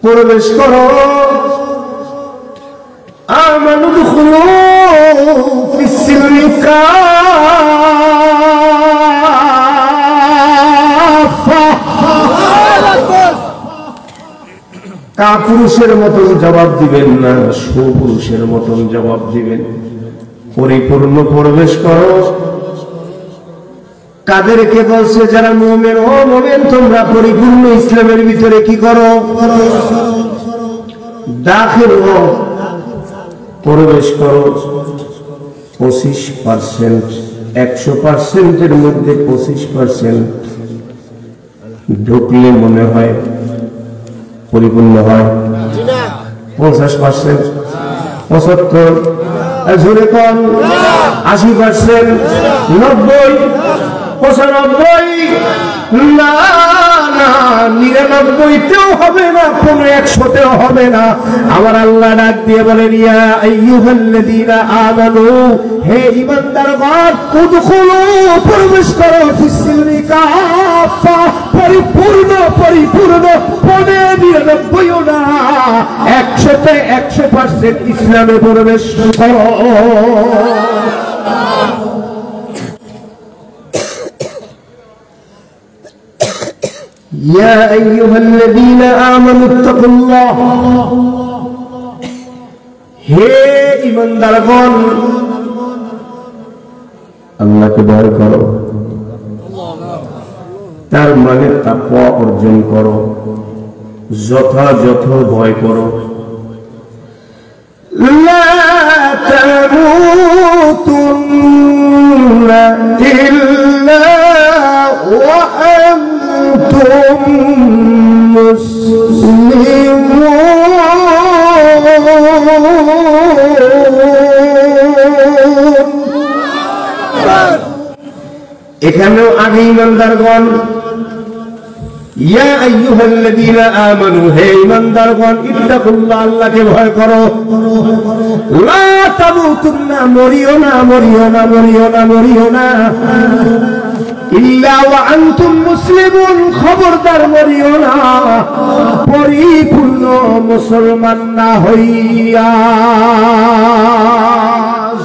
প্রবেশ করো। আমানু দুখুলু ফিস-সিলমি কাফা। কাপুরুষের মতন জবাব দিবেন না, সুপুরুষের মতন জবাব দিবেন। পরিপূর্ণ প্রবেশ করো। কাদেরকে বলছে? যারা মুমিন। ও মুমিন, তোমরা পরিপূর্ণ ইসলামের ভিতরে কি করো? দাখিল হও, প্রবেশ করো। 25%, 100%-এর মধ্যে 25% ঢুকলে মনে হয় পরিপূর্ণ হয়। 50%, 75, জোরে কম 80%, 90, 95, না না 99-তেও হবে না, কোনো 100-তেও হবে না। আমার আল্লাহ ডাক দিয়ে বলেন, ইয়া আইয়ুহাল্লাযীনা আমানু, হে ঈমানদারগণ, উদখুলু, প্রবেশ করো, ফিস-সিলমি কাফা, পরিপূর্ণ পরিপূর্ণ, 99ও না, 100-তে 100% ইসলামে প্রবেশ করো। ইয়া আইয়ুহাল্লাযীনা আমানু ইত্তাকুল্লাহ, হে ঈমানদারগণ, আল্লাহকে ভয় করো। তার মানে তাকওয়া অর্জন করো, যথাযথ ভয় করো। লা তামুতুন্না ইল্লা ওয়া আনতুম মুসলিমুন। এখানেও আগে ঈমানদারগণ, ইয়া আইয়ুহাল্লাযীনা আমানু, হে ঈমানদারগণ, ইত্তাকুল্লাহ, আল্লাহকে ভয় করো। লা তামুতুন্না, মরিও না, মরিও না, মরিও না, মরিও না, ইল্লা ওয়া আনতুম মুসলিমুন, খবরদার মরিও না পরিপূর্ণ মুসলমান না হইয়া।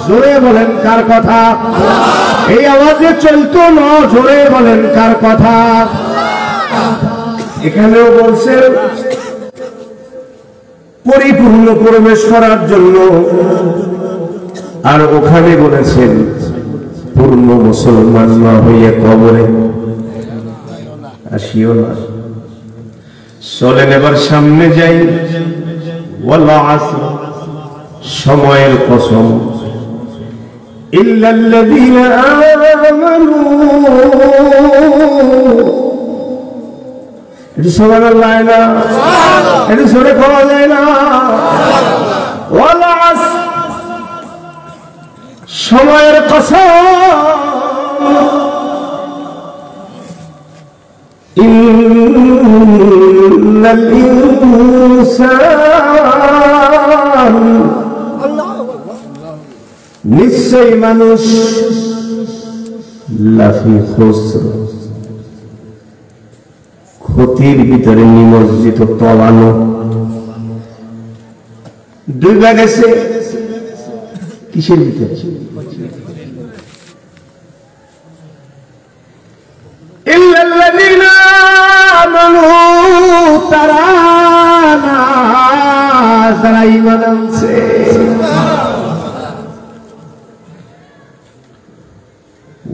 জোরে বলেন কার কথা? এই আওয়াজে চলতো না, জোরে বলেন কার কথা? এখানেও বলছেন পরিপূর্ণ প্রবেশ করার জন্য, আর ওখানে বলেছেন পূর্ণ মুসলমান না হইয়া কবরে আসিও না। চলেন এবার সামনে যাই। ওয়াল আসর, সময়ের কসম, ইল্লাল্লাযীনা আমানু, এটা সুবহানাল্লাহ না, এটা সরে খাওয়া যায় না। ওয়াল আসর, সময়ের কসম, ইন্নাল ইনসান, নিশ্চয় মানুষ, লাফি খুসর, ক্ষতির ভিতরে নিমজ্জিত, তলানো, ডুবে গেছে। কিসের ভিতরে? ইল্লাল্লাযীনা আমানু, তারা না যারা ঈমান আনছে।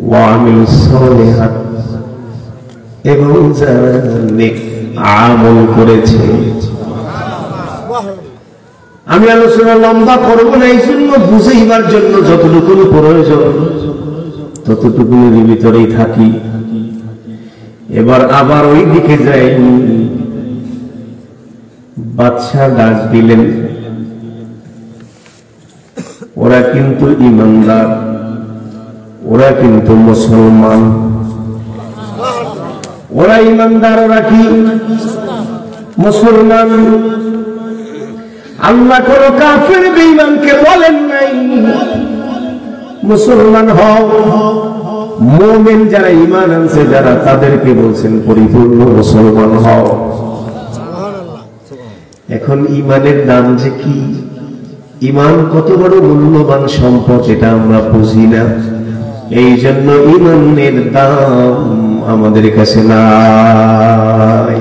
ওয়া আমিলুস সালিহাত, এবং যারা নেক আমল করেছে। আমি আলোচনা লম্বা করব না, এই জন্য বুঝাইবার জন্য যতটুকু প্রয়োজন ততটুকুর ভিতরেই থাকি। এবার আবার ওই দিকে যাই। বাদশা ডাক দিলেন, ওরা কিন্তু ঈমানদার, ওরা কিন্তু মুসলমান, ওরা ঈমানদার, ওরা কি মুসলমান। আল্লাহ কোন কাফের বেঈমানকে বলেন নাই মুসলমান হও। মুমিন যারা ঈমান আনছে যারা, তাদেরকে বলছেন পরিপূর্ণ মুসলমান হও। এখন ইমানের দাম যে কি, ইমান কত বড় মূল্যবান সম্পদ এটা আমরা বুঝি না। এই জন্য ইমানের দাম আমাদের কাছে নাই।